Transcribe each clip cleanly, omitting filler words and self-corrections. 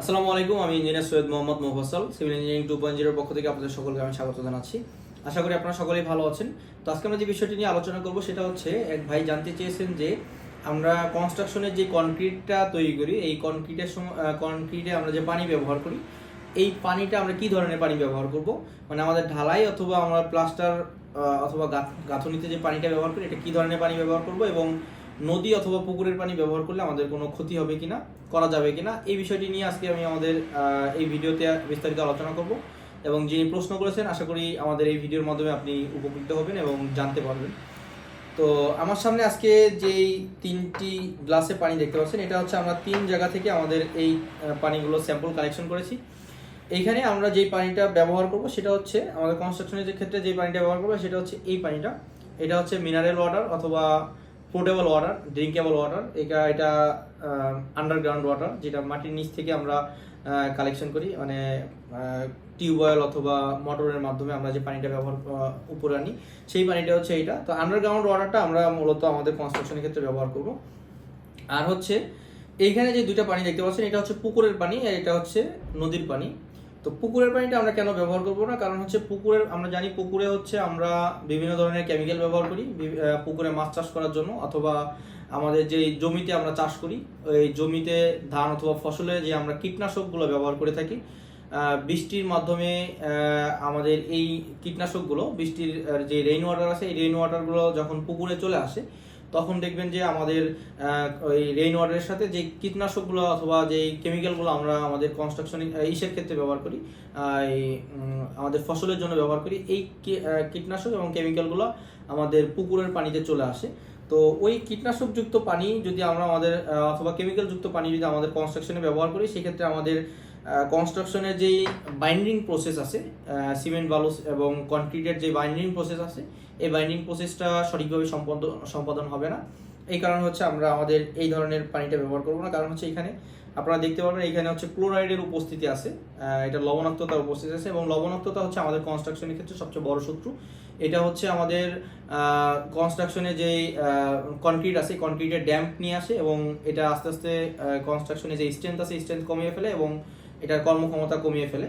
আসসালামু আলাইকুম, আমি engineer Syed Mohammad Mofazzal, civil engineering 2.0 পক্ষ থেকে আপনাদের সকলকে আমি স্বাগত জানাচ্ছি। আশা করি আপনারা সকলেই ভালো আছেন। তো আজকে আমরা যে বিষয়টি নিয়ে আলোচনা করব সেটা হচ্ছে, এক ভাই জানতে চেয়েছেন যে আমরা কনস্ট্রাকশনের যে কনক্রিটটা তৈরি করি, এই কনক্রিটে আমরা যে পানি ব্যবহার করি, এই পানিটা আমরা কি ধরনের পানি ব্যবহার করব, মানে আমাদের ঢালাই অথবা আমরা প্লাস্টার অথবা গাঁথনিতে যে পানিটা ব্যবহার করি, এটা কি ধরনের পানি ব্যবহার করব, এবং নদী অথবা পুকুরের পানি ব্যবহার করলে আমাদের কোনো ক্ষতি হবে কিনা, করা যাবে কিনা, এই বিষয়টি নিয়ে আজকে আমি আমাদের এই ভিডিওতে বিস্তারিত আলোচনা করব। এবং যিনি প্রশ্ন করেছেন, আশা করি আমাদের এই ভিডিওর মাধ্যমে আপনি উপকৃত হবেন এবং জানতে পারবেন। তো আমার সামনে আজকে যেই 3টি গ্লাসে পানি দেখতে পাচ্ছেন, এটা হচ্ছে আমরা 3 জায়গা থেকে আমাদের এই পানিগুলো স্যাম্পল কালেকশন করেছি। এইখানে আমরা যেই পানিটা ব্যবহার করব সেটা হচ্ছে, আমাদের কনস্ট্রাকশনের যে ক্ষেত্রে যে পানিটা ব্যবহার করবো সেটা হচ্ছে এই পানিটা। এটা হচ্ছে মিনারেল ওয়াটার অথবা পোর্টেবল ওয়াটার, ড্রিঙ্কেবল ওয়াটার। এটা আন্ডারগ্রাউন্ড ওয়াটার, যেটা মাটির নিচ থেকে আমরা কালেকশন করি, মানে টিউবওয়েল অথবা মোটরের মাধ্যমে আমরা যে পানিটা ব্যবহার উপরে আনি, সেই পানিটা হচ্ছে এইটা। তো আন্ডারগ্রাউন্ড ওয়াটারটা আমরা মূলত আমাদের কনস্ট্রাকশনের ক্ষেত্রে ব্যবহার করব। আর হচ্ছে এইখানে যে 2টা পানি দেখতে পাচ্ছেন, এটা হচ্ছে পুকুরের পানি আর এটা হচ্ছে নদীর পানি। তো পুকুরের পানিটা আমরা কেন ব্যবহার করব না, কারণ হচ্ছে আমরা জানি পুকুরে হচ্ছে আমরা বিভিন্ন ধরনের কেমিক্যাল ব্যবহার করি পুকুরে মাছ চাষ করার জন্য, অথবা আমাদের যে জমিতে আমরা চাষ করি, ওই জমিতে ধান অথবা ফসলে যে আমরা কীটনাশকগুলো ব্যবহার করে থাকি, বৃষ্টির মাধ্যমে আমাদের এই কীটনাশকগুলো, বৃষ্টির যে রেইন ওয়াটার আছে, এই রেইন ওয়াটারগুলো যখন পুকুরে চলে আসে, তখন দেখবেন যে আমাদের ওই রেইন ওয়াটারের সাথে যে কীটনাশকগুলো অথবা যে কেমিক্যালগুলো আমরা আমাদের কনস্ট্রাকশন ইসের ক্ষেত্রে ব্যবহার করি, আমাদের ফসলের জন্য ব্যবহার করি, এই কীটনাশক এবং কেমিক্যালগুলো আমাদের পুকুরের পানিতে চলে আসে। তো ওই কীটনাশকযুক্ত পানি যদি আমরা আমাদের অথবা কেমিক্যালযুক্ত পানি যদি আমাদের কনস্ট্রাকশনে ব্যবহার করি, সেক্ষেত্রে আমাদের কনস্ট্রাকশনের যেই বাইন্ডিং প্রসেস আছে, সিমেন্ট বালু এবং কনক্রিটের যে বাইন্ডিং প্রসেস আছে, এই বাইন্ডিং প্রসেসটা সঠিকভাবে সম্পাদন হবে না। এই কারণ হচ্ছে আমরা আমাদের এই ধরনের পানিটা ব্যবহার করবো না। কারণ হচ্ছে এখানে আপনারা দেখতে পারবেন, এখানে হচ্ছে ক্লোরাইডের উপস্থিতি আছে, এটা লবণাক্ততার উপস্থিতি আছে, এবং লবণাক্ততা হচ্ছে আমাদের কনস্ট্রাকশনের ক্ষেত্রে সবচেয়ে বড় শত্রু। এটা হচ্ছে আমাদের কনস্ট্রাকশনে যেই কনক্রিট আছে, কনক্রিটের ড্যাম্প নিয়ে আসে, এবং এটা আস্তে আস্তে কনস্ট্রাকশনে যে স্ট্রেংথ আছে, স্ট্রেংথ কমিয়ে ফেলে এবং এটার কর্মক্ষমতা কমিয়ে ফেলে।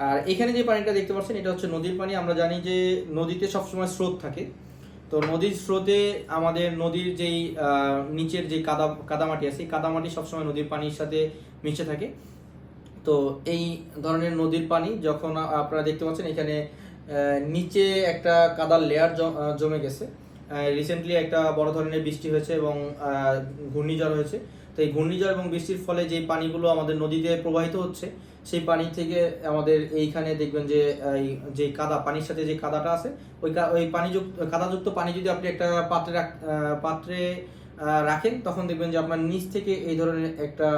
আর এখানে যে পানিটা দেখতে পাচ্ছেন, এটা হচ্ছে নদীর পানি। আমরা জানি যে নদীতে সবসময় স্রোত থাকে। তো নদীর স্রোতে আমাদের নদীর যেই নিচের যে কাদামাটি আছে, এই কাদামাটি সবসময় নদীর পানির সাথে মিশে থাকে। তো এই ধরনের নদীর পানি যখন আপনারা দেখতে পাচ্ছেন, এখানে নিচে একটা কাদার লেয়ার জমে গেছে। রিসেন্টলি একটা বড় ধরনের বৃষ্টি হয়েছে এবং ঘূর্ণিঝড় হয়েছে। তো এই ঘূর্ণিঝড় এবং বৃষ্টির ফলে যে পানিগুলো আমাদের নদীতে প্রবাহিত হচ্ছে, সেই পানি থেকে আমাদের এইখানে দেখবেন যে যে পানির সাথে যে কাদাটা আছে, ওই কাদাযুক্ত পানি যদি আপনি একটা পাত্রে রাখেন, তখন দেখবেন যে আপনার নিচ থেকে এই ধরনের একটা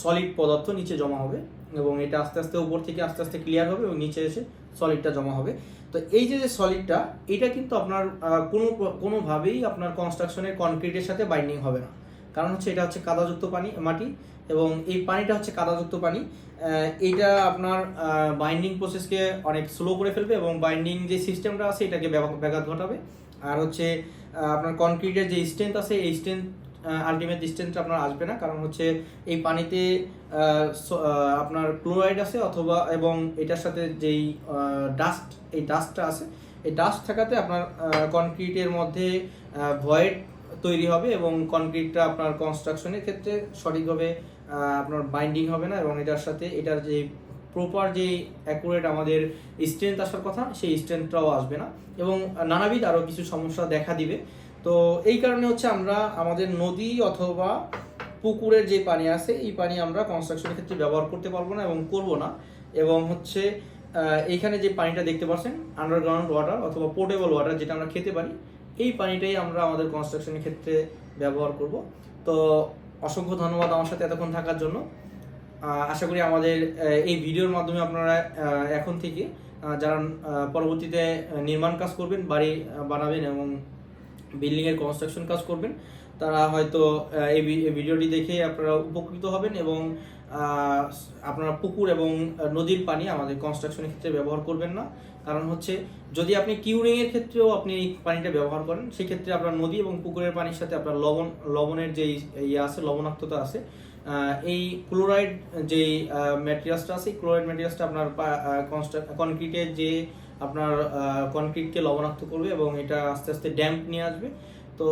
সলিড পদার্থ নিচে জমা হবে, এবং এটা আস্তে আস্তে উপর থেকে আস্তে আস্তে ক্লিয়ার হবে এবং নিচে এসে সলিডটা জমা হবে। তো এই যে সলিডটা, এটা কিন্তু আপনার কোনোভাবেই আপনার কনস্ট্রাকশনের কনক্রিটের সাথে বাইন্ডিং হবে না। কারণ হচ্ছে এটা হচ্ছে কাদাযুক্ত মাটি, এবং এই পানিটা হচ্ছে কাদাযুক্ত পানি। এটা আপনার বাইন্ডিং প্রসেসকে অনেক স্লো করে ফেলবে, এবং বাইন্ডিং যে সিস্টেমটা আছে এটাকে ব্যাঘাত ঘটাবে। আর হচ্ছে আপনার কনক্রিটের যে স্ট্রেংথ আছে, এই আলটিমেট ডিস্টেন্সটা আপনার আসবে না। কারণ হচ্ছে এই পানিতে আপনার ক্লোরাইড আছে, অথবা এবং এটার সাথে যেই এই ডাস্টটা আছে, এই ডাস্ট থাকাতে আপনার কনক্রিটের মধ্যে ভয়েড তৈরি হবে, এবং কনক্রিটটা আপনার কনস্ট্রাকশনের ক্ষেত্রে সঠিকভাবে আপনার বাইন্ডিং হবে না, এবং এটার সাথে এটার যে প্রপার যে অ্যাকুরেট আমাদের স্ট্রেংথ আসার কথা, সেই স্ট্রেংথটাও আসবে না, এবং নানাবিধ আরও কিছু সমস্যা দেখা দিবে। তো এই কারণে হচ্ছে আমরা আমাদের নদী অথবা পুকুরের যে পানি আছে, এই পানি আমরা কনস্ট্রাকশনের ক্ষেত্রে ব্যবহার করতে পারবো না এবং করব না। এবং হচ্ছে এইখানে যে পানিটা দেখতে পাচ্ছেন, আন্ডারগ্রাউন্ড ওয়াটার অথবা পোর্টেবল ওয়াটার, যেটা আমরা খেতে পারি, এই পানিটাই আমরা আমাদের কনস্ট্রাকশনের ক্ষেত্রে ব্যবহার করব। তো অসংখ্য ধন্যবাদ আমার সাথে এতক্ষণ থাকার জন্য। আশা করি আমাদের এই ভিডিওর মাধ্যমে আপনারা এখন থেকে যারা পরবর্তীতে নির্মাণ কাজ করবেন, বাড়ি বানাবেন এবং বিল্ডিংয়ের কনস্ট্রাকশন কাজ করবেন, তারা হয়তো এই ভিডিওটি দেখে আপনারা উপকৃত হবেন, এবং আপনারা পুকুর এবং নদীর পানি আমাদের কনস্ট্রাকশনের ক্ষেত্রে ব্যবহার করবেন না। কারণ হচ্ছে যদি আপনি কিউরিংয়ের ক্ষেত্রেও আপনি এই পানিটা ব্যবহার করেন, সেক্ষেত্রে আপনার নদী এবং পুকুরের পানির সাথে আপনার লবণের যে আছে, লবণাক্ততা আছে, এই ক্লোরাইড যেই ম্যাটেরিয়ালসটা আছে, এই ক্লোরাইড ম্যাটেরিয়ালসটা আপনার কনক্রিটের যে আপনার কনক্রিটকে লবণাক্ত করবে এবং এটা আস্তে আস্তে ড্যাম্প নিয়ে আসবে। তো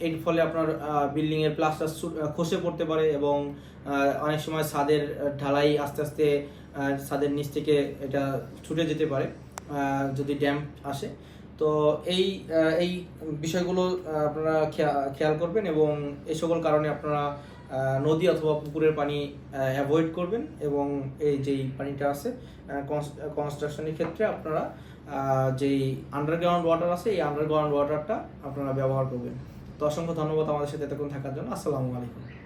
এর ফলে আপনার বিল্ডিংয়ের প্লাস্টার খসে পড়তে পারে এবং অনেক সময় ছাদের ঢালাই আস্তে আস্তে ছাদের নিচ থেকে এটা ছুটে যেতে পারে যদি ড্যাম্প আসে। তো এই এই বিষয়গুলো আপনারা খেয়াল করবেন এবং এই সকল কারণে আপনারা নদী অথবা পুকুরের পানি অ্যাভয়েড করবেন এবং এই যেই পানিটা আছে কনস্ট্রাকশনের ক্ষেত্রে আপনারা যেই আন্ডারগ্রাউন্ড ওয়াটার আছে এই আন্ডারগ্রাউন্ড ওয়াটারটা আপনারা ব্যবহার করবেন। তো অসংখ্য ধন্যবাদ আমাদের সাথে এতক্ষণ থাকার জন্য। আসসালামু আলাইকুম।